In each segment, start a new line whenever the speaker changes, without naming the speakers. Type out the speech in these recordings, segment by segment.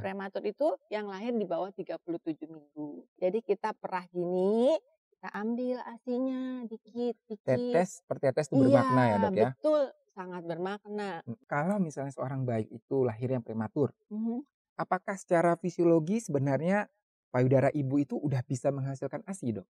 prematur itu yang lahir di bawah 37 minggu. Jadi kita perah gini, kita ambil ASI-nya dikit-dikit.
Tetes per tetes itu bermakna ya, Dok ya?
Betul, sangat bermakna.
Kalau misalnya seorang bayi itu lahirnya prematur,
Mhm.
apakah secara fisiologi sebenarnya payudara ibu itu udah bisa menghasilkan ASI, Dok?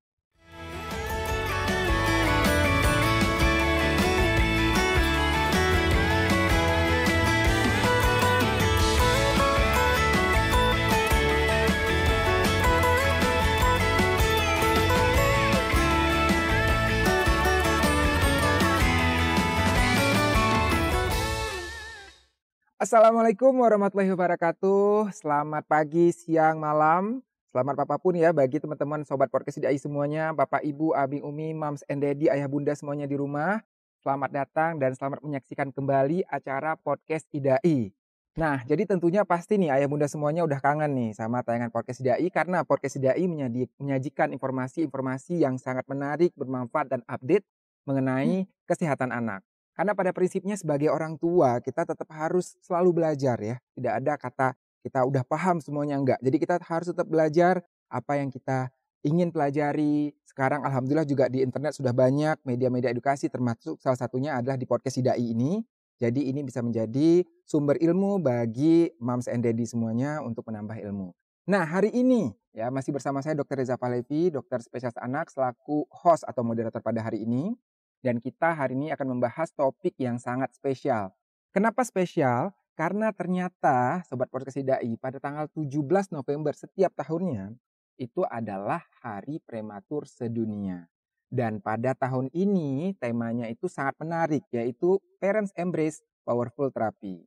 Assalamualaikum warahmatullahi wabarakatuh. Selamat pagi, siang, malam. Selamat apapun ya bagi teman-teman sobat podcast IDAI semuanya, Bapak, Ibu, Abi, Umi, Mams and Daddy, Ayah Bunda semuanya di rumah. Selamat datang dan selamat menyaksikan kembali acara podcast IDAI. Nah, jadi tentunya pasti nih Ayah Bunda semuanya udah kangen nih sama tayangan podcast IDAI karena podcast IDAI menyajikan informasi-informasi yang sangat menarik, bermanfaat dan update mengenai kesehatan anak. Karena pada prinsipnya sebagai orang tua kita tetap harus selalu belajar ya. Tidak ada kata kita udah paham semuanya, enggak. Jadi kita harus tetap belajar apa yang kita ingin pelajari. Sekarang alhamdulillah juga di internet sudah banyak media-media edukasi termasuk salah satunya adalah di podcast IDAI ini. Jadi ini bisa menjadi sumber ilmu bagi moms and daddy semuanya untuk menambah ilmu. Nah, hari ini ya masih bersama saya Dr. Reza Palevi, dokter spesialis anak selaku host atau moderator pada hari ini. Dan kita hari ini akan membahas topik yang sangat spesial. Kenapa spesial? Karena ternyata Sobat Podcast IDAI pada tanggal 17 November setiap tahunnya itu adalah Hari Prematur Sedunia. Dan pada tahun ini temanya itu sangat menarik yaitu Parents Embrace Powerful Therapy.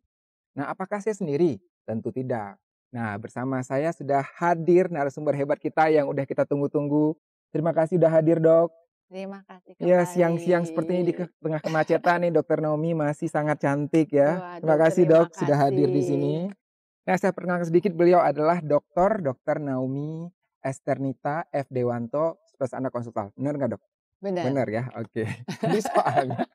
Nah, apakah saya sendiri? Tentu tidak. Nah, bersama saya sudah hadir narasumber hebat kita yang udah kita tunggu-tunggu. Terima kasih sudah hadir, Dok.
Terima kasih
Ya,
kembali.
siang-siang seperti ini di tengah kemacetan nih Dokter Naomi masih sangat cantik ya.
Waduh,
Terima kasih
terima
Dok sudah hadir di
kasih.
sini. Nah, saya perkenalkan sedikit beliau adalah Dokter Naomi Esternita F. Dewanto, spesialis anak konsultan. Benar nggak Dok?
Benar.
Benar ya, oke. Ini soalnya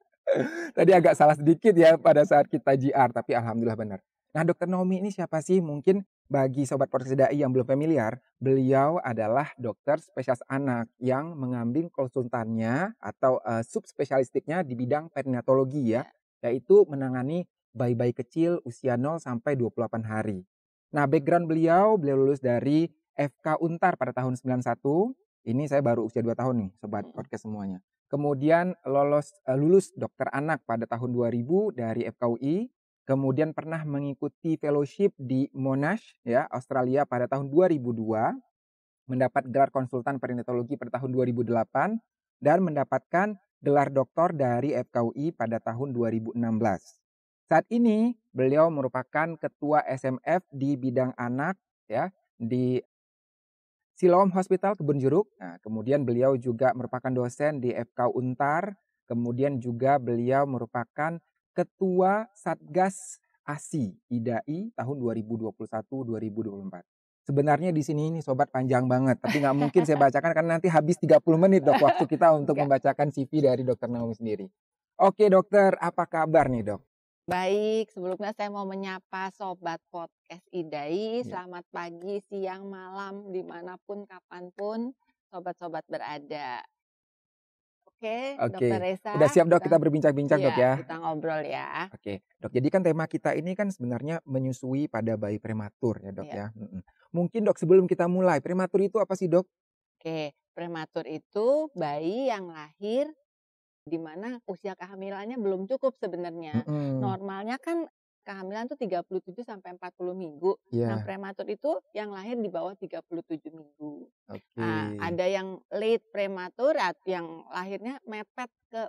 tadi agak salah sedikit ya pada saat kita JR, tapi alhamdulillah benar. Nah, Dokter Naomi ini siapa sih? Mungkin bagi Sobat Podcast IDAI yang belum familiar, beliau adalah dokter spesialis anak yang mengambil konsultannya atau subspesialistiknya di bidang perinatologi ya, yaitu menangani bayi-bayi kecil usia 0 sampai 28 hari. Nah, background beliau lulus dari FK Untar pada tahun 91. Ini saya baru usia 2 tahun nih, Sobat Podcast semuanya. Kemudian lulus dokter anak pada tahun 2000 dari FKUI. Kemudian pernah mengikuti fellowship di Monash ya, Australia pada tahun 2002, mendapat gelar konsultan perinatologi pada tahun 2008 dan mendapatkan gelar doktor dari FKUI pada tahun 2016. Saat ini beliau merupakan ketua SMF di bidang anak ya di Siloam Hospital Kebun Jeruk. Nah, kemudian beliau juga merupakan dosen di FK Untar. Kemudian juga beliau merupakan Ketua Satgas ASI IDAI tahun 2021-2024. Sebenarnya di sini nih Sobat panjang banget, tapi nggak mungkin saya bacakan karena nanti habis 30 menit Dok waktu kita untuk membacakan CV dari Dokter Naomi sendiri. Oke Dokter, apa kabar nih Dok?
Baik, sebelumnya saya mau menyapa Sobat Podcast IDAI. Selamat pagi, siang, malam, dimanapun, kapanpun sobat-sobat berada. Oke, Dokter Reza.
Udah siap Dok kita berbincang-bincang Dok ya?
Kita ngobrol ya.
Oke, Dok. Jadi kan tema kita ini kan sebenarnya menyusui pada bayi prematur ya Dok ya. Mungkin Dok sebelum kita mulai, prematur itu apa sih Dok?
Oke, prematur itu bayi yang lahir di mana usia kehamilannya belum cukup sebenarnya. Normalnya kan kehamilan tuh 37 sampai 40 minggu. Nah, prematur itu yang lahir di bawah 37 minggu. Nah, ada yang late prematur yang lahirnya mepet ke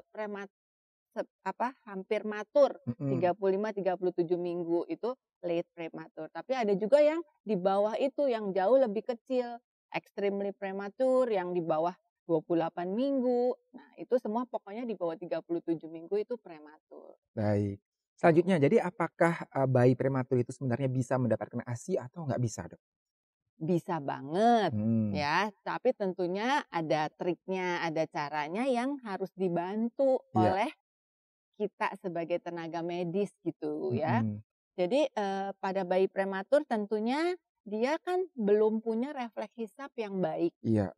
hampir matur 35-37 minggu itu late prematur. Tapi ada juga yang di bawah itu yang jauh lebih kecil, extremely prematur yang di bawah 28 minggu. Nah, itu semua pokoknya di bawah 37 minggu itu prematur.
Baik. Selanjutnya, jadi apakah bayi prematur itu sebenarnya bisa mendapatkan ASI atau nggak bisa Dok?
Bisa banget ya, tapi tentunya ada triknya, ada caranya yang harus dibantu oleh kita sebagai tenaga medis gitu ya. Jadi pada bayi prematur tentunya dia kan belum punya refleks hisap yang baik.
Iya.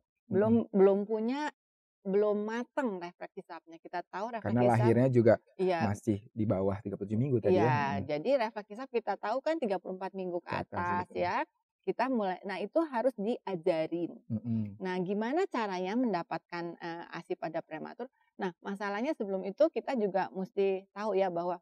Belum mateng refleks hisapnya. Kita tahu refleks
Karena
hisap
lahirnya juga
iya.
masih di bawah 37 minggu tadi ya?
Iya, jadi refleks hisap kita tahu kan 34 minggu ke
Ke atas,
atas
betul.
ya. Kita mulai itu harus diajarin.
Mhm.
Nah, gimana caranya mendapatkan, ASI pada prematur? Nah, masalahnya sebelum itu kita juga musti tahu ya bahwa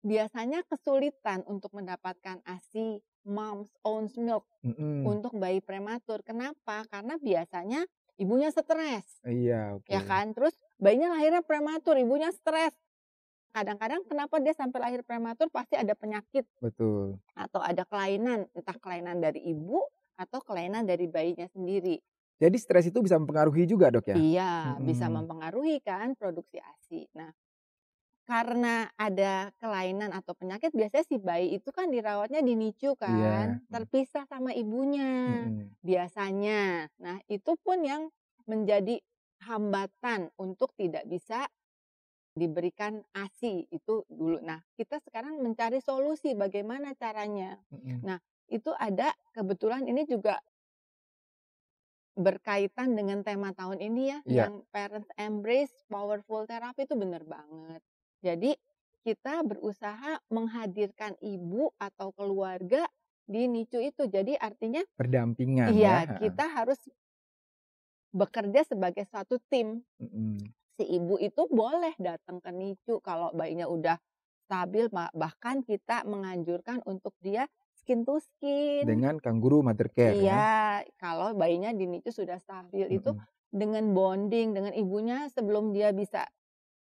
biasanya kesulitan untuk mendapatkan ASI mom's own milk
Mhm.
untuk bayi prematur. Kenapa? Karena biasanya ibunya stres,
Iya,
ya
oke.
kan. Terus bayinya lahirnya prematur, ibunya stres. Kadang-kadang kenapa dia sampai lahir prematur pasti ada penyakit
Betul.
atau ada kelainan, entah kelainan dari ibu atau kelainan dari bayinya sendiri.
Jadi stres itu bisa mempengaruhi juga, Dok, ya?
Iya, bisa
Mhm.
mempengaruhi kan produksi ASI. Nah, karena ada kelainan atau penyakit biasanya si bayi itu kan dirawatnya di NICU
Iya.
kan, terpisah sama ibunya
Mhm.
biasanya. Nah, itu pun yang menjadi hambatan untuk tidak bisa diberikan ASI itu dulu. Nah, kita sekarang mencari solusi bagaimana caranya.
Mhm.
Nah, itu ada kebetulan ini juga berkaitan dengan tema tahun ini ya,
Iya.
yang Parents Embrace Powerful Therapy itu benar banget. Jadi, kita berusaha menghadirkan ibu atau keluarga di NICU itu. Jadi artinya
Berdampingan ya?
iya,
Heeh.
kita harus bekerja sebagai suatu tim.
Mhm.
Si ibu itu boleh datang ke NICU kalau bayinya udah stabil, bahkan kita menganjurkan untuk dia skin to skin.
Dengan Kangguru Mother Care ya?
Iya, kalau bayinya di NICU sudah stabil itu
Mhm.
dengan bonding dengan ibunya sebelum dia bisa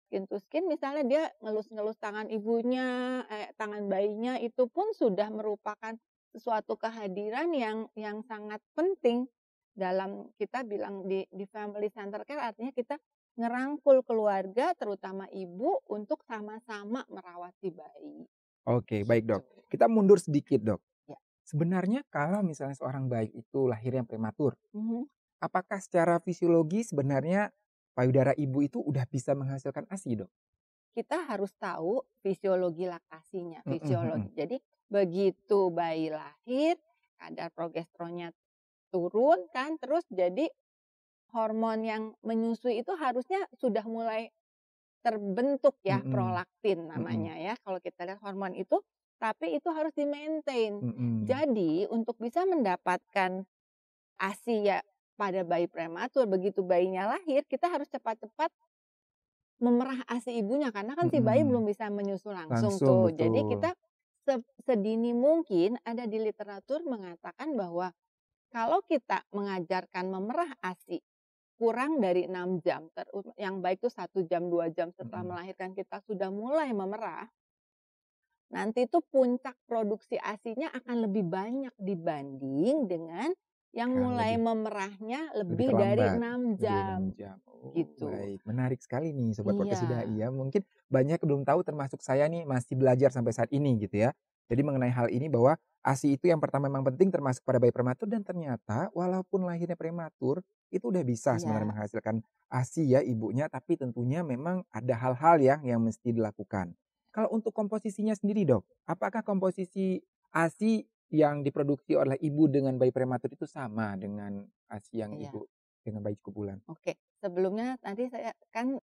skin to skin, misalnya dia ngelus-ngelus tangan ibunya, tangan bayinya itu pun sudah merupakan sesuatu kehadiran yang sangat penting dalam kita bilang di family center care, artinya kita ngerangkul keluarga terutama ibu untuk sama-sama merawat si bayi,
Oke, baik, Dok.
gitu.
Kita mundur sedikit, Dok.
Ya.
Sebenarnya kalau misalnya seorang bayi itu lahirnya prematur,
Mhm.
apakah secara fisiologi sebenarnya payudara ibu itu udah bisa menghasilkan ASI, Dok?
Kita harus tahu fisiologi laktasinya,
Mhm mhm.
fisiologi. Jadi begitu bayi lahir, kadar progesteronnya turun kan, terus jadi hormon yang menyusui itu harusnya sudah mulai terbentuk ya,
Mhm.
prolaktin
Mhm.
namanya ya, kalau kita lihat hormon itu, tapi itu harus di-maintain.
Mhm.
Jadi untuk bisa mendapatkan ASI ya pada bayi prematur, begitu bayinya lahir, kita harus cepat-cepat memerah ASI ibunya karena kan si bayi belum
Mhm.
bisa menyusu langsung
Langsung,
tuh. Jadi
betul.
kita sedini mungkin ada di literatur mengatakan bahwa kalau kita mengajarkan memerah ASI kurang dari 6 jam, yang baik itu 1 jam, 2 jam setelah
Mhm.
melahirkan kita sudah mulai memerah, nanti itu puncak produksi ASI-nya akan lebih banyak dibanding dengan yang
Kalau
mulai
lebih
memerahnya
lebih
lebih dari
terlambat,
6
lebih dari 6
jam,
jam. Oh,
gitu.
baik. Menarik sekali nih Sobat Podcast
Iya,
Idai ya. Mungkin banyak yang belum tahu termasuk saya nih masih belajar sampai saat ini gitu ya. Jadi mengenai hal ini bahwa ASI itu yang pertama memang penting termasuk pada bayi prematur dan ternyata walaupun lahirnya prematur itu udah bisa sebenarnya
iya.
menghasilkan ASI ya ibunya tapi tentunya memang ada hal-hal yang mesti dilakukan. Kalau untuk komposisinya sendiri, Dok, apakah komposisi ASI yang diproduksi oleh ibu dengan bayi prematur itu sama dengan ASI yang
Iya,
ibu dengan bayi cukup bulan?
oke. Sebelumnya nanti saya kan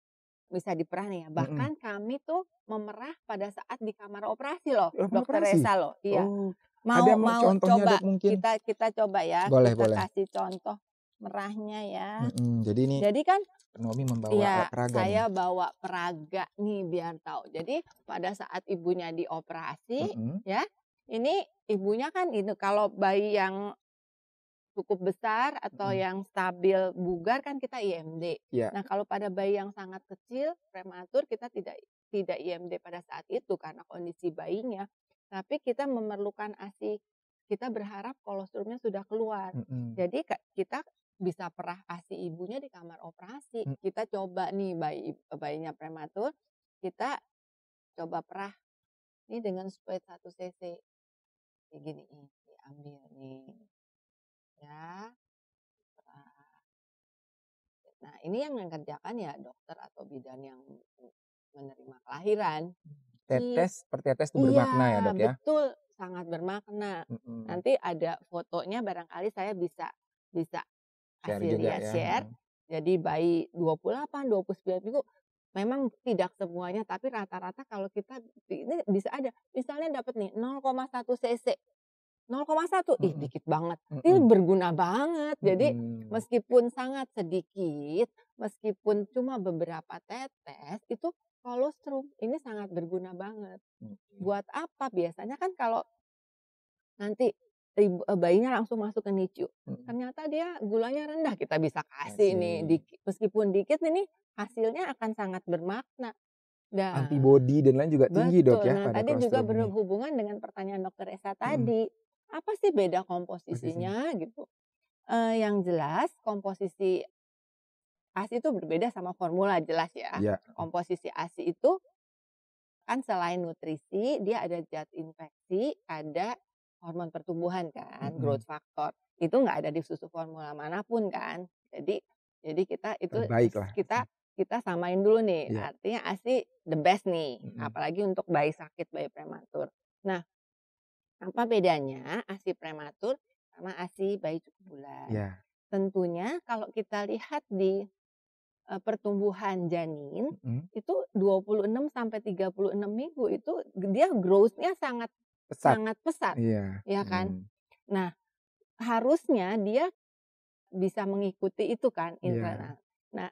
bisa diperah nih ya,
Mhm.
bahkan kami tuh memerah pada saat di kamar operasi loh,
Lakukan
Dokter
operasi?
Resa loh, iya.
Oh, ada
Mau mau
contohnya,
coba
Dok, mungkin?
kita coba ya,
Boleh
kita
boleh.
kasih contoh merahnya ya.
Mhm, jadi ini
Jadi kan
Nomi membawa
iya,
alat peraga nih?
saya bawa peraga nih biar tahu. Jadi pada saat ibunya dioperasi
Mhm,
ya, ini ibunya kan itu kalau bayi yang cukup besar atau
mhm.
yang stabil bugar kan kita IMD.
Iya.
Nah, kalau pada bayi yang sangat kecil, prematur kita tidak IMD pada saat itu karena kondisi bayinya, tapi kita memerlukan ASI. Kita berharap kolostrumnya sudah keluar.
Mhm,
Jadi kita bisa perah ASI ibunya di kamar operasi.
mhm.
Kita coba nih bayinya prematur, kita coba perah ini dengan spuit 1 cc. Kayak gini nih, diambil nih. Ya, perah. Nah, ini yang mengerjakan ya dokter atau bidan yang menerima kelahiran. I
Tetes per tetes itu bermakna ya,
iya,
Dok, ya?
betul. sangat bermakna.
Mhm.
Nanti ada fotonya barangkali saya bisa bisa
Share
kasih
juga
lihat,
ya,
share. Jadi bayi 28, 29 minggu memang tidak semuanya, tapi rata-rata kalau kita ini bisa ada, misalnya dapat nih 0,1 cc. 0,1, ih
mhm,
dikit banget, ini
mhm,
berguna banget. Jadi
mhm.
meskipun sangat sedikit, meskipun cuma beberapa tetes, itu kolostrum ini sangat berguna banget.
Oke.
Buat apa? Biasanya kan kalau nanti bayinya langsung masuk ke NICU,
Mhm.
ternyata dia gulanya rendah, kita bisa kasih nih
Kasih
meskipun dikit ini hasilnya akan sangat bermakna. Nah,
antibody dan lain juga tinggi Dok
betul.
ya
Nah,
pada
tadi juga
kolostrum ini?
berhubungan dengan pertanyaan Dokter Esa
Mhm,
tadi, apa sih beda
posisinya?
komposisinya gitu? Yang jelas komposisi ASI itu berbeda sama formula jelas ya.
Iya,
Komposisi ASI itu kan selain nutrisi, dia ada zat infeksi, ada hormon pertumbuhan kan,
mhm,
growth factor. Itu nggak ada di susu formula manapun kan. Jadi kita itu
terbaiklah.
kita kita samain dulu nih,
Iya,
artinya ASI the best nih,
mhm,
apalagi untuk bayi sakit, bayi prematur. Nah, apa bedanya ASI prematur sama ASI bayi cukup bulan?
iya,
Tentunya kalau kita lihat di pertumbuhan janin,
mhm,
itu 26 sampai 36 minggu itu dia growth-nya sangat
pesat,
sangat pesat,
iya,
ya kan.
mhm,
Nah, harusnya dia bisa mengikuti itu kan
iya,
internal. Nah,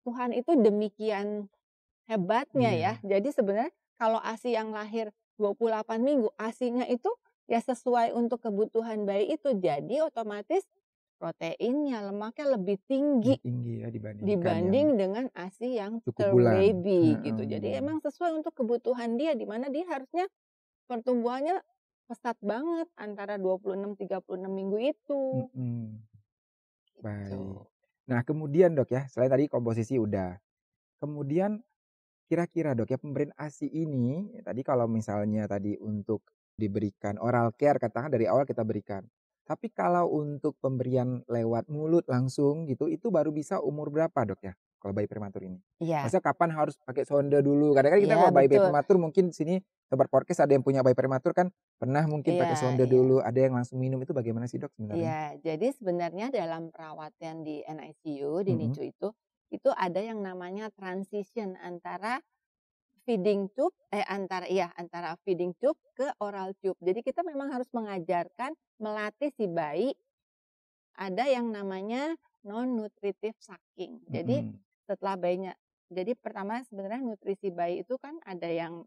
Tuhan itu demikian hebatnya ya.
iya,
Jadi sebenarnya kalau ASI yang lahir 28 minggu, ASINya itu ya sesuai untuk kebutuhan bayi itu. Jadi otomatis proteinnya, lemaknya lebih
lebih
tinggi
tinggi ya dibandingkan yang
dibanding dengan ASI yang
cukup
term
bulan,
baby gitu. Jadi
mhm,
emang sesuai untuk kebutuhan dia, di mana dia harusnya pertumbuhannya pesat banget antara 26, 36 minggu itu,
mhm, baik.
gitu.
Nah kemudian Dok ya, selain tadi komposisi udah, kemudian kira-kira Dok ya pemberian ASI ini, tadi kalau misalnya tadi untuk diberikan oral care katakan dari awal kita berikan. Tapi kalau untuk pemberian lewat mulut langsung gitu, itu baru bisa umur berapa Dok ya? Kalau bayi prematur ini?
Iya,
Maksudnya kapan harus pakai sonde dulu? Kadang-kadang kita
iya
kalau bayi
betul.
prematur mungkin sini Sobat Podcast ada yang punya bayi prematur kan pernah mungkin pakai
Iya,
sonde
iya.
dulu, ada yang langsung minum, itu bagaimana sih Dok sebenarnya?
Iya, jadi sebenarnya dalam perawatan di NICU, di
Mhm,
NICU itu ada yang namanya transition antara antara feeding tube ke oral tube. Jadi kita memang harus mengajarkan, melatih si bayi ada yang namanya non nutritive sucking. Jadi
mhm,
setelah bayinya, jadi pertama sebenarnya nutrisi bayi itu kan ada yang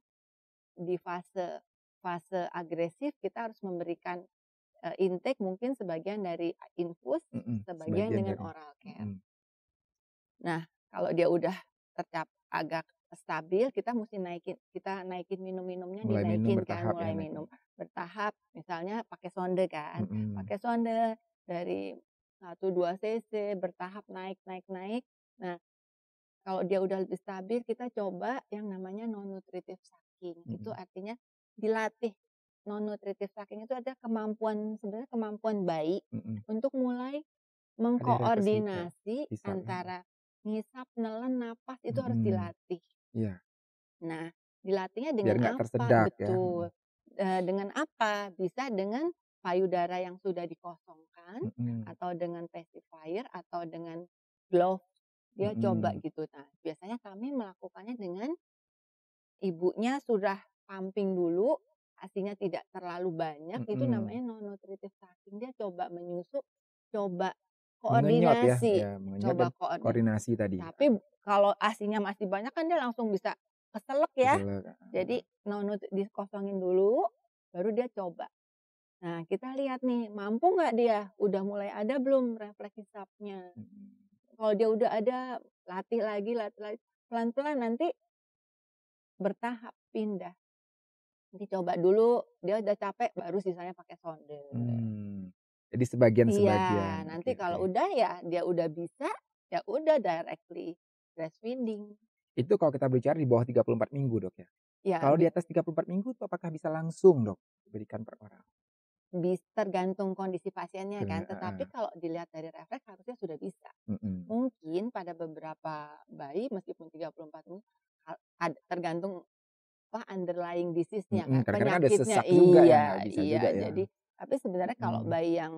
di fase fase agresif kita harus memberikan intake mungkin sebagian dari infus,
mhm,
sebagian
sebagian
dengan
dari
oral care.
mhm,
Nah, kalau dia udah agak stabil, kita naikin minum-minumnya,
mulai minum
dinaikin kan,
bertahap ya
mulai
naiknya,
minum bertahap, misalnya pakai sonde kan,
mhm,
pakai sonde dari 1, 2 cc bertahap naik naik naik. Nah, kalau dia udah lebih stabil, kita coba yang namanya non nutritive sucking. Itu
mhm,
artinya dilatih. Non nutritive sucking itu ada sebenarnya kemampuan bayi
mhm.
untuk mulai
Ada refleks kita,
mengkoordinasi
hisap ya,
antara ngisap, nelen, napas itu harus
mhm,
dilatih.
iya,
Nah, dilatihnya
biar
dengan
nggak
apa?
tersedak ya, mhm,
Betul, dengan apa? Bisa dengan payudara yang sudah dikosongkan,
mhm,
atau dengan pacifier, atau dengan glove, dia coba
mhm,
gitu. Nah, biasanya kami melakukannya dengan ibunya sudah pumping dulu, ASINya tidak terlalu banyak, itu
mhm,
namanya non nutritive sucking. Dia coba menyusu, coba
mengenyot ya,
koordinasi,
ya mengenyot dan
coba koordinasi.
koordinasi tadi,
Tapi kalau ASINya masih banyak kan dia langsung bisa keselek ya.
keselak,
Jadi dikosongin dulu, baru dia coba. Nah, kita lihat nih, mampu nggak dia? Udah mulai ada belum refleks hisapnya?
mhm,
Kalau dia udah ada, latih lagi, pelan-pelan nanti bertahap pindah. Dicoba dulu, dia udah capek baru sisanya pakai sonde.
jadi
Iya,
sebagian-sebagian, oke
nanti
oke.
kalau udah ya dia udah bisa, ya udah directly breastfeeding.
Itu kalau kita bicara di bawah 34 minggu Dok ya?
Ya
Kalau di atas 34 minggu tuh apakah bisa langsung Dok, diberikan per oral?
tergantung kondisi pasiennya kan, tetapi
Heeh,
kalau dilihat dari refleks harusnya sudah bisa.
mhm,
Mungkin pada beberapa bayi meskipun 34 minggu, tergantung underlying disease-nya kan,
Kadang-kadang ada
penyakitnya.
sesak juga yang
Iya
nggak bisa
iya.
juga ya.
Jadi tapi sebenarnya kalau
Mhm,
bayi yang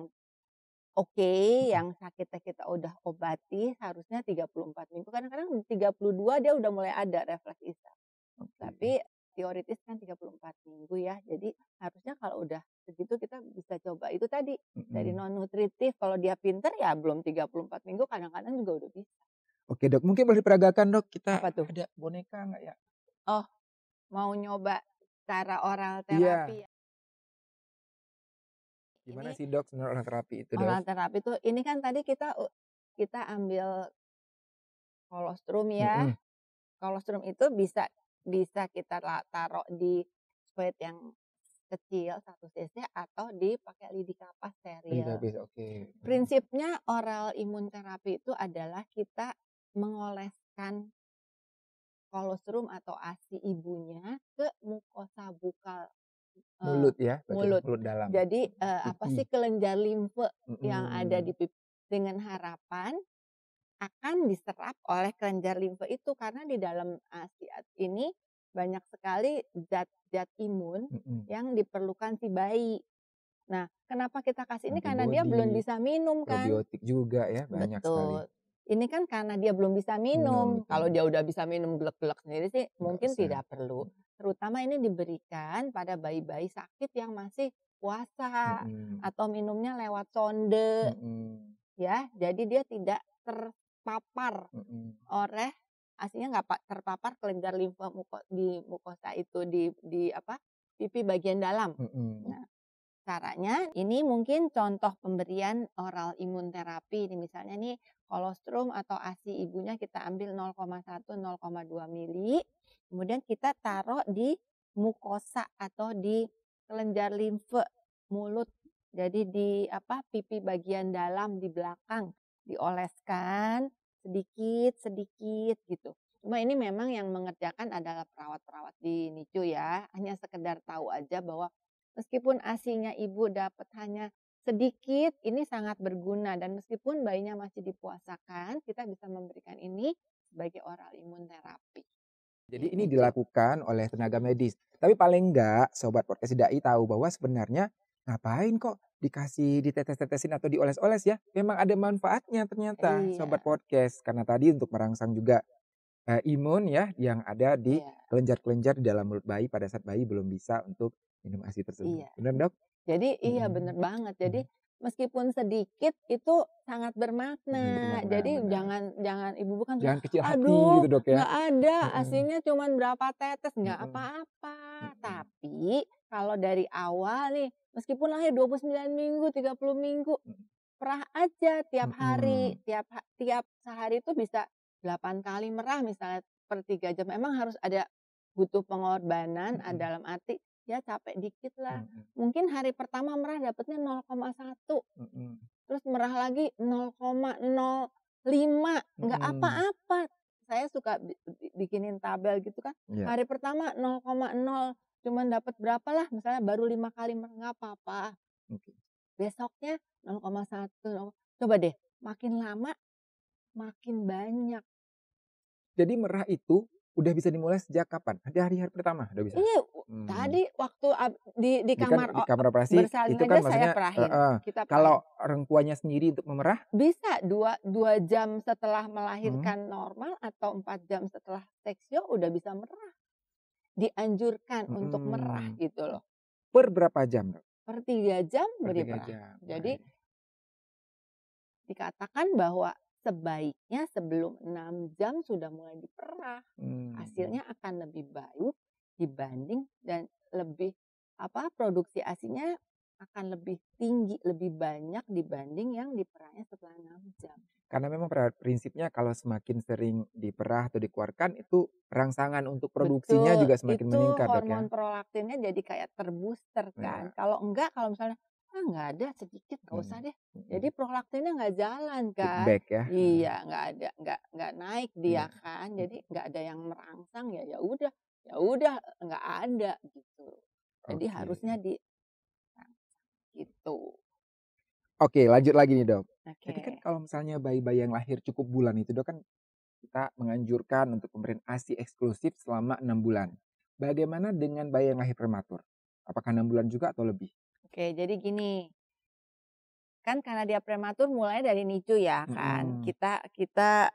oke,
mhm,
yang sakitnya kita udah obati harusnya 34 minggu, kadang-kadang 32 dia udah mulai ada refleks isap.
oke,
Tapi teoritis kan 34 minggu ya, jadi harusnya kalau udah segitu kita bisa coba itu tadi, dari
mhm.
non nutritif, kalau dia pinter ya belum 34 minggu kadang-kadang juga udah bisa.
Oke Dok, mungkin boleh diperagakan Dok, kita
Apa tuh?
ada boneka nggak ya?
Oh, mau nyoba cara oral
Iya,
terapi ya?
gimana
Ini
sih Dok sebenarnya olah terapi itu Dok?
oral terapi tuh ini kan tadi kita ambil kolostrum ya,
Mhm,
kolostrum itu bisa bisa kita taruh di sprit yang kecil 1 cc atau dipakai lidi kapas
lagi
steril.
habis, oke,
Prinsipnya oral imun terapi itu adalah kita mengoleskan kolostrum atau ASI ibunya ke mukosa bukal,
mulut ya, berarti
mulut.
mulut dalam,
Jadi, apa
pipi,
sih, kelenjar limfe yang ada di
mhm,
pipi dengan harapan akan diserap oleh kelenjar limfe itu karena di dalam ASI ini banyak sekali zat-zat imun
mhm,
yang diperlukan si bayi. Nah, kenapa kita kasih ini? Karena dia belum
antibodi,
bisa minum kan.
probiotik juga ya, banyak sekali,
Betul. Ini kan karena dia belum bisa
minum
minum. Kalau
betul,
dia udah bisa minum glek-glek sendiri sih
nggak
mungkin
usah,
tidak perlu. Terutama ini diberikan pada bayi-bayi sakit yang masih puasa
mhm,
atau minumnya lewat sonde
mhm,
ya. Jadi dia tidak terpapar
mhm,
oleh aslinya nggak terpapar kelenjar limfa di mukosa itu di apa, pipi bagian dalam.
mhm,
Nah, caranya ini mungkin contoh pemberian oral imun terapi ini misalnya nih kolostrum atau ASI ibunya kita ambil 0,1 0,2 mili, kemudian kita taruh di mukosa atau di kelenjar limfe mulut. Jadi di apa pipi bagian dalam di belakang dioleskan sedikit-sedikit gitu. Cuma ini memang yang mengerjakan adalah perawat-perawat di NICU ya, hanya sekedar tahu aja bahwa meskipun ASI-nya ibu dapat hanya sedikit, ini sangat berguna dan meskipun bayinya masih dipuasakan, kita bisa memberikan ini sebagai oral imun terapi
jadi
di
ini
NICU.
dilakukan oleh tenaga medis, tapi paling enggak sobat podcast dai tahu bahwa sebenarnya ngapain kok dikasih ditetes-tetesin atau dioles-oles ya, memang ada manfaatnya ternyata
Iya,
sobat podcast, karena tadi untuk merangsang juga imun ya yang ada di
iya,
kelenjar-kelenjar di dalam mulut bayi pada saat bayi belum bisa untuk minum ASI tersebut.
iya.
Benar, Dok?
Jadi iya bener
Mhm,
banget. Jadi
mhm,
meskipun sedikit itu sangat
mhm,
bermakna.
bermakna,
Jadi
benar.
jangan jangan ibu-ibu kan suka,
Jangan kecil hati
"Aduh
gitu, Dok, ya?
nggak ada,
Mhm,
ASINnya cuman berapa tetes." Nggak
mhm,
apa-apa.
mhm,
Tapi kalau dari awal nih, meskipun lahir 29 minggu, 30 minggu,
mhm,
perah aja tiap hari.
mhm,
Tiap sehari itu bisa 8 kali merah misalnya per 3 jam. Memang harus ada butuh pengorbanan,
mhm,
dalam arti ya capek dikit lah.
mhm,
Mungkin hari pertama merah dapatnya 0,1,
mhm,
terus merah lagi 0,05, nggak
mhm,
apa-apa. Saya suka bikinin tabel gitu kan.
iya,
Hari pertama 0,0 cuman dapat berapa lah, misalnya baru 5 kali merah, nggak apa-apa.
oke.
Besoknya 0,1, coba deh makin lama makin banyak.
Jadi merah itu udah bisa dimulai sejak kapan? Dari hari pertama udah bisa?
Iya,
Mmm,
tadi waktu di
kan
kamar
di kamar operasi
bersalin
itu kan
aja saya
maksudnya
perahin,
heeh,
kita perahin.
kalau orang tuanya sendiri untuk memerah
Bisa dua jam setelah
mhm,
melahirkan normal atau 4 jam setelah seksio udah bisa merah. Dianjurkan untuk merah
mhm,
gitu loh.
per berapa jam, Dok?
Per 3 jam
Per
beri
3
merah.
jam,
Jadi
baik.
dikatakan bahwa sebaiknya sebelum 6 jam sudah mulai diperah.
Mmm,
Hasilnya akan lebih baik dibanding dan lebih apa produksi ASINYA akan lebih tinggi, lebih banyak dibanding yang diperahnya setelah 6 jam.
karena memang pada prinsipnya kalau semakin sering diperah atau dikeluarkan itu rangsangan untuk produksinya
Betul,
juga semakin
itu
meningkat, Dok, ya?
hormon prolaktinnya jadi kayak terbooster kan.
Iya,
Kalau enggak, kalau misalnya, "Ah, nggak ada, sedikit, nggak usah
mhm,
deh." Jadi
mhm,
prolaktinnya nggak jalan kan.
feedback ya, heeh,
Iya, nggak ada, nggak naik dia
iya,
kan. Jadi
mhm,
nggak ada yang merangsang, ya udah nggak ada gitu. Jadi
oke.
harusnya gitu.
Oke lanjut lagi nih, Dok. Jadi kan
Oke.
kalau misalnya bayi-bayi yang lahir cukup bulan itu, Dok, kan kita menganjurkan untuk pemberian ASI eksklusif selama 6 bulan. Bagaimana dengan bayi yang lahir prematur? Apakah 6 bulan juga atau lebih?
Oke, jadi gini, kan karena dia prematur mulai dari NICU ya kan. Kita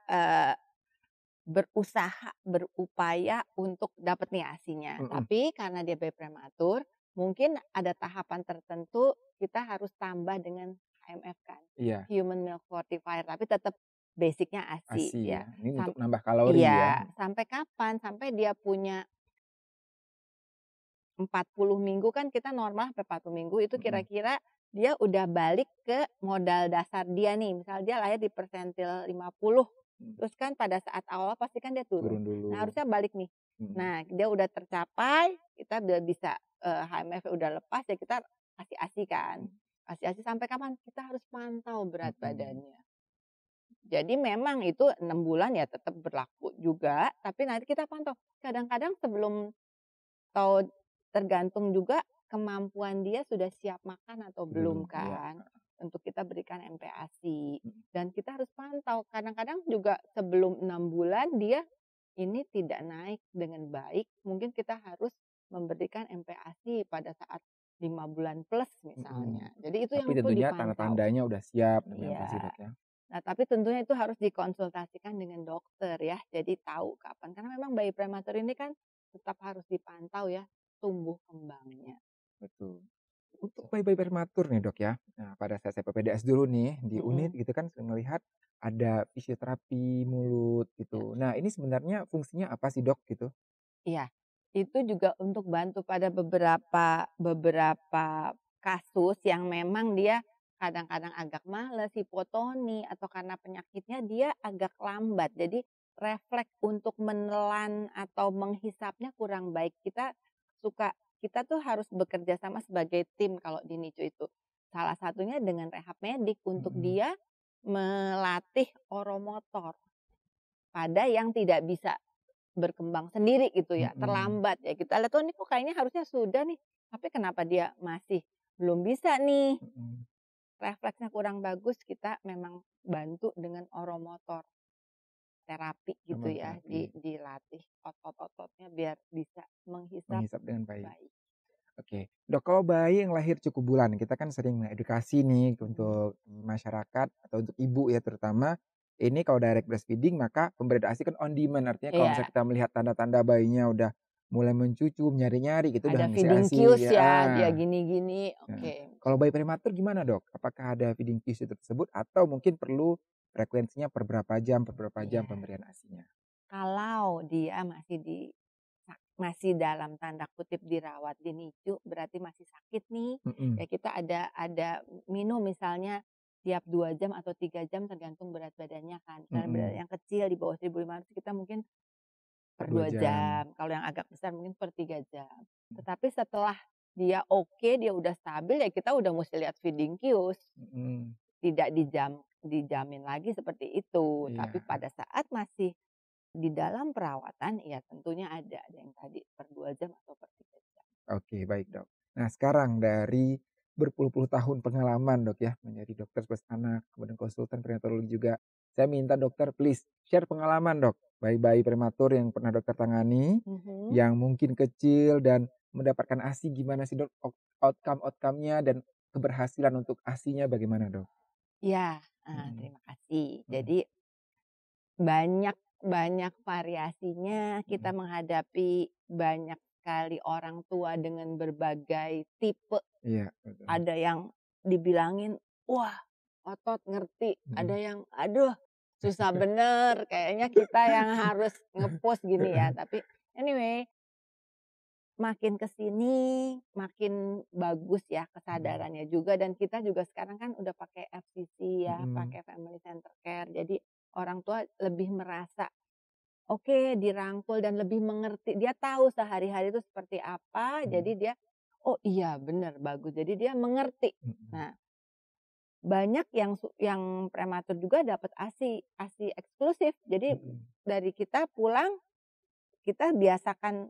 berusaha, berupaya untuk dapat nih ASI-nya. Tapi karena dia bayi prematur, mungkin ada tahapan tertentu kita harus tambah dengan HMF kan,
Iya.
Human Milk Fortifier, tapi tetap basicnya ASI
ASI
ya.
ya. Ini untuk nambah kalori ya.
Iya, sampai kapan? Sampai dia punya 40 minggu kan kita normal sampai 40 minggu itu kira-kira dia udah balik ke modal dasar dia nih. Misal dia lahir di persentil 50. Terus kan pada saat awal pasti kan dia turun.
Dulu.
Nah, harusnya balik nih. Nah, dia udah tercapai, kita udah bisa HMF udah lepas ya kita kasih ASI kan. Kasih ASI sampai kapan? Kita harus pantau berat badannya. Jadi memang itu 6 bulan ya tetap berlaku juga, tapi nanti kita pantau. Kadang-kadang sebelum atau tergantung juga kemampuan dia sudah siap makan atau belum kan. Untuk kita berikan MPASI. Dan kita harus pantau. Kadang-kadang juga sebelum 6 bulan dia ini tidak naik dengan baik. Mungkin kita harus memberikan MPASI pada saat 5 bulan plus misalnya. Jadi itu yang
Tapi
perlu
tentunya
dipantau.
tanda-tandanya udah siap
Iya.
Dok ya.
Nah, tapi tentunya itu harus dikonsultasikan dengan dokter ya. Jadi tahu kapan. Karena memang bayi prematur ini kan tetap harus dipantau ya tumbuh kembangnya.
Betul. Untuk bayi-bayi prematur nih Dok ya. Nah, pada saat saya PPDS dulu nih di unit gitu kan sering melihat ada fisioterapi mulut gitu. Nah, ini sebenarnya fungsinya apa sih Dok gitu?
Iya. Itu juga untuk bantu pada beberapa kasus yang memang dia kadang-kadang agak males, hipotoni atau karena penyakitnya dia agak lambat. Jadi refleks untuk menelan atau menghisapnya kurang baik. Kita tuh harus bekerja sama sebagai tim kalau di NICU itu. Salah satunya dengan rehab medik untuk dia melatih oromotor pada yang tidak bisa berkembang sendiri gitu ya, terlambat ya. Kita lihat tuh ini kok kayaknya harusnya sudah nih, tapi kenapa dia masih belum bisa nih. Refleksnya kurang bagus, kita memang bantu dengan oromotor terapi gitu ya, dilatih otot-ototnya biar bisa menghisap
dengan baik. Oke, Dok, kalau bayi yang lahir cukup bulan, kita kan sering mengedukasi nih untuk masyarakat atau untuk ibu ya terutama, ini kalau direct breastfeeding maka pemberian ASI kan on demand, artinya kalau misalnya kita melihat tanda-tanda bayinya udah mulai mencucu, nyari-nyari gitu udah
ada
ngasih
feeding
ASI
cues ya,
ya.
dia gini-gini,
Kalau bayi prematur gimana Dok? Apakah ada feeding cues tersebut atau mungkin perlu frekuensinya per berapa jam pemberian ASI-nya?
Kalau dia masih dalam tanda kutip dirawat di NICU berarti masih sakit nih. Ya kita ada minum misalnya tiap 2 jam atau 3 jam tergantung berat badannya kan. Misalnya berat yang kecil di bawah 1.500 kita mungkin per 2 jam. Kalau yang agak besar mungkin per 3 jam. Tetapi setelah dia oke, dia udah stabil ya kita udah mesti lihat feeding cues. Tidak dijamin lagi seperti itu. Tapi pada saat masih di dalam perawatan ya tentunya ada yang tadi per 2 jam atau per 3 jam.
Oke, baik Dok. Nah sekarang dari berpuluh-puluh tahun pengalaman Dok ya, menjadi dokter spesialis anak, kemudian konsultan perinatologi juga. Saya minta dokter please share pengalaman Dok, bayi-bayi prematur yang pernah dokter tangani, yang mungkin kecil dan mendapatkan ASI gimana sih Dok, outcome-nya dan keberhasilan untuk ASI-nya bagaimana Dok?
Ya, terima kasih. Jadi banyak variasinya, kita menghadapi banyak sekali orang tua dengan berbagai tipe.
Iya, betul.
Ada yang dibilangin, wah otot ngerti. Ada yang, aduh susah bener. Kayaknya kita yang harus ngepost gini ya. Tapi anyway, makin kesini makin bagus ya kesadarannya juga. Dan kita juga sekarang kan udah pakai FCC ya, pakai Family Center Care. Jadi orang tua lebih merasa oke, dirangkul dan lebih mengerti. Dia tahu sehari-hari itu seperti apa. Jadi dia, oh iya benar bagus. Jadi dia mengerti. Nah, banyak yang prematur juga dapat ASI eksklusif. Jadi dari kita pulang kita biasakan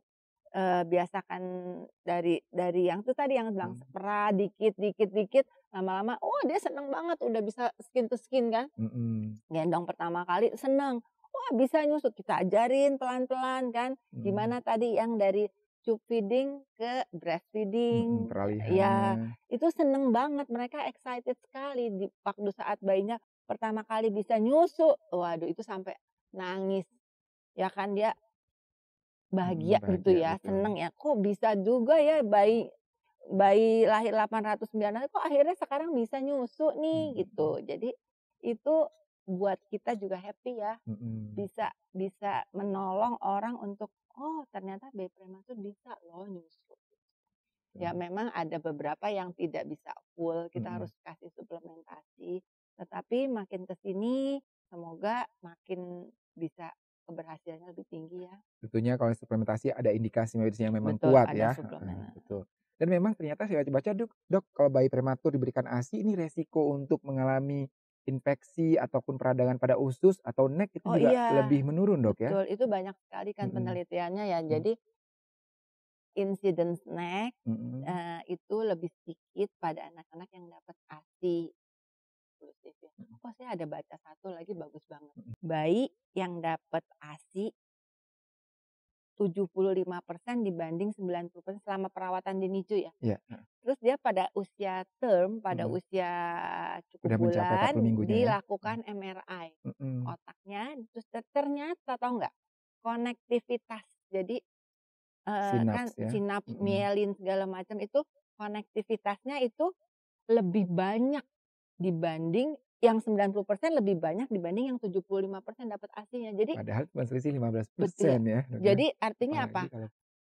dari yang itu tadi yang bilang sepera dikit lama-lama oh dia seneng banget udah bisa skin to skin kan. Gendong pertama kali seneng, wah bisa nyusut, kita ajarin pelan-pelan kan. Gimana tadi yang dari tube feeding ke breastfeeding, ya
Peralihannya.
itu seneng banget, mereka excited sekali di waktu saat bayinya pertama kali bisa nyusu, waduh itu sampai nangis, ya kan dia bahagia gitu
Bahagia
ya,
betul.
seneng ya, kok bisa juga ya bayi bayi lahir 809 hari kok akhirnya sekarang bisa nyusu nih gitu. Jadi itu buat kita juga happy ya, bisa bisa menolong orang untuk, oh ternyata bayi prematur bisa loh nyusu. Ya memang ada beberapa yang tidak bisa full, kita harus kasih suplementasi, tetapi makin ke sini semoga makin bisa keberhasilannya lebih tinggi ya.
Tentunya kalau suplementasi ada indikasi medisnya yang memang
Betul,
kuat
ada
ya,
suplemen.
betul. Dan memang ternyata saya baca-baca Dok, kalau bayi prematur diberikan ASI ini resiko untuk mengalami infeksi ataupun peradangan pada usus atau neck itu
Oh
juga
iya,
lebih menurun Dok ya?
betul itu banyak sekali kan
Mhm,
penelitiannya ya.
mhm,
Jadi incidence neck,
mhm,
itu lebih sedikit pada anak-anak yang dapat ASI eksklusif ya. Oh saya ada baca satu lagi bagus banget. Bayi yang dapat ASI 75% dibanding 90% selama perawatan di NICU ya.
iya,
Terus dia pada usia term, pada
mhm.
usia cukup
Udah mencapai
bulan
40 minggunya ya?
dilakukan MRI
Mhm,
otaknya, terus ternyata tahu nggak, konektivitas. Jadi, kan
sinaps ya?
sinaps,
Mhm.
mielin segala macam itu konektivitasnya itu lebih banyak dibanding yang 90% lebih banyak dibanding yang 75% dapat ASI-nya. Jadi
Padahal cuma selisih
betul
15% ya Dok ya?
jadi artinya
Apalagi
apa?
kalau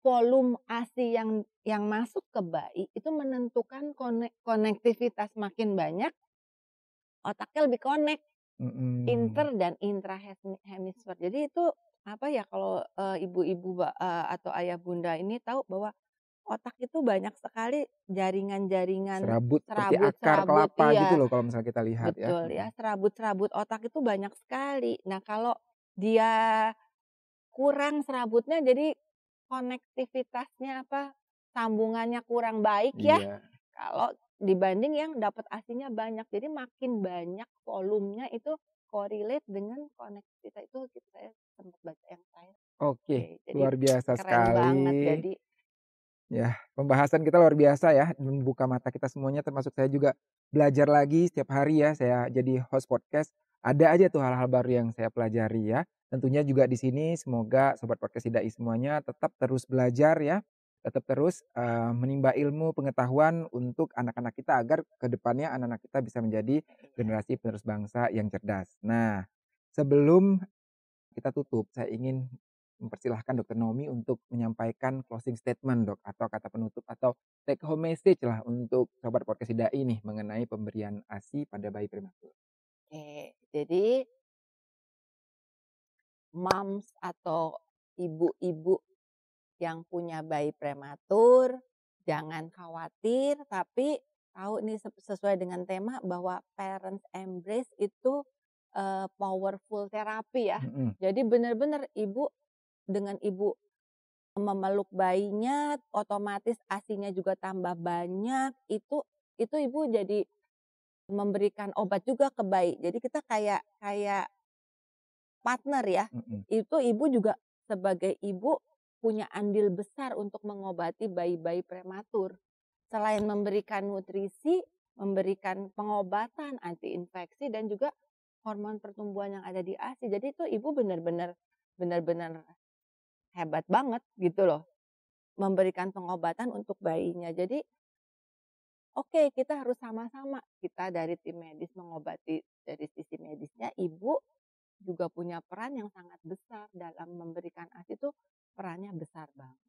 Volume ASI yang masuk ke bayi itu menentukan konektivitas makin banyak, otaknya lebih connect,
mhm.
inter dan intra hemisfer. Jadi itu apa ya kalau, ibu-ibu atau ayah bunda ini tahu bahwa otak itu banyak sekali jaringan-jaringan
Serabut seperti akar
serabut-serabut
kelapa gitu
iya,
loh kalau misalnya kita lihat ya,
betul ya, serabut-serabut otak itu banyak sekali. Nah kalau dia kurang serabutnya jadi konektivitasnya apa, sambungannya kurang baik ya,
Iya,
kalau dibanding yang dapat ASI-nya banyak. Jadi makin banyak volumenya itu correlate dengan konektivitas itu saya sempat baca yang saya.
oke,
Oke, jadi
luar biasa
keren banget
sekali.
jadi
Ya, pembahasan kita luar biasa ya, membuka mata kita semuanya termasuk saya juga belajar lagi setiap hari ya, saya jadi host podcast, ada aja tuh hal-hal baru yang saya pelajari ya. Tentunya juga di sini semoga sobat podcast idai semuanya tetap terus belajar ya, tetap terus, menimba ilmu pengetahuan untuk anak-anak kita agar ke depannya anak-anak kita bisa menjadi
iya,
generasi penerus bangsa yang cerdas. Nah, sebelum kita tutup, saya ingin mempersilahkan Dokter Naomi untuk menyampaikan closing statement Dok, atau kata penutup atau take home message lah untuk sobat podcast idai nih mengenai pemberian ASI pada bayi prematur.
oke. Jadi moms atau ibu-ibu yang punya bayi prematur, jangan khawatir, tapi tahu nih sesuai dengan tema bahwa parents embrace itu powerful terapi ya.
Mhm,
Jadi benar-benar ibu dengan ibu memeluk bayinya, otomatis ASI-nya juga tambah banyak. Itu ibu jadi memberikan obat juga ke bayi. Jadi kita kayak kayak partner ya.
mhm.
Itu ibu juga sebagai ibu punya andil besar untuk mengobati bayi-bayi prematur. Selain memberikan nutrisi, memberikan pengobatan anti infeksi dan juga hormon pertumbuhan yang ada di ASI. Jadi itu ibu benar-benar hebat banget gitu loh. Memberikan pengobatan untuk bayinya. Jadi oke, kita harus sama-sama. Kita dari tim medis mengobati dari sisi medisnya, ibu juga punya peran yang sangat besar dalam memberikan ASI itu perannya besar banget.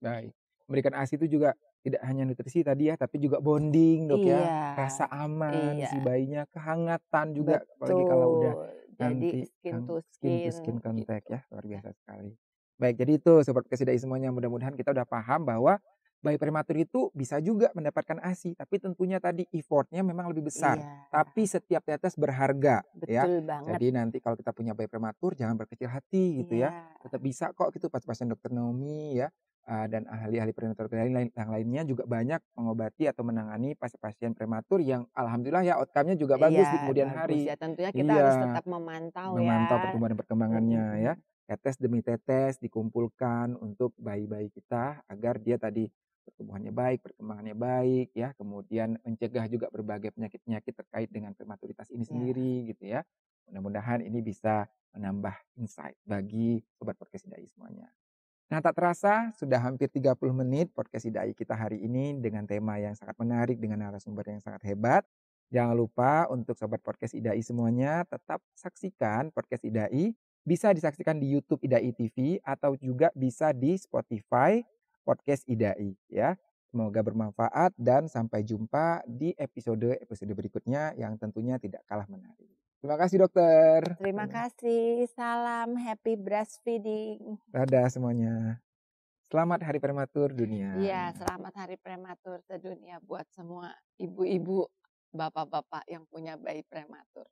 Baik, memberikan ASI itu juga tidak hanya nutrisi tadi ya, tapi juga bonding Dok ya,
Iya,
rasa aman
iya,
si bayinya, kehangatan juga apalagi kalau udah
betul. Jadi
nanti
skin to
skin to
skin
skin contact
gitu.
ya, luar
Ya,
biasa sekali. Baik, jadi itu sobat kesidai semuanya, mudah-mudahan kita udah paham bahwa bayi prematur itu bisa juga mendapatkan ASI, tapi tentunya tadi effort-nya memang lebih besar,
iya,
tapi setiap tetes berharga ya.
betul banget.
Jadi nanti kalau kita punya bayi prematur jangan berkecil hati gitu ya,
Iya,
tetap bisa kok gitu pasien Dokter Naomi ya, dan ahli-ahli prematur yang lainnya juga banyak mengobati atau menangani pasien-pasien prematur yang alhamdulillah ya outcome-nya juga bagus di
iya
kemudian
bagus
hari.
ya tentunya kita harus
Iya.
tetap memantau
Memantau
ya.
pertumbuhan dan perkembangannya
Mhm
ya.
mhm.
tetes demi tetes dikumpulkan untuk bayi-bayi kita agar dia tadi pertumbuhannya baik, perkembangannya baik ya, kemudian mencegah juga berbagai penyakit-penyakit terkait dengan prematuritas ini
Ya.
sendiri gitu ya. Mudah-mudahan ini bisa menambah insight bagi sobat podcast IDAI semuanya. Nah, tak terasa sudah hampir 30 menit podcast IDAI kita hari ini dengan tema yang sangat menarik dengan narasumber yang sangat hebat. Jangan lupa untuk sobat podcast IDAI semuanya tetap saksikan podcast IDAI. Bisa disaksikan di YouTube IDAI TV atau juga bisa di Spotify podcast IDAI ya. Semoga bermanfaat dan sampai jumpa di episode berikutnya yang tentunya tidak kalah menarik. Terima kasih dokter.
Terima kasih, salam happy breastfeeding.
Dadah semuanya. Selamat Hari Prematur Dunia.
Iya, selamat Hari Prematur Sedunia buat semua ibu-ibu, bapak-bapak yang punya bayi prematur.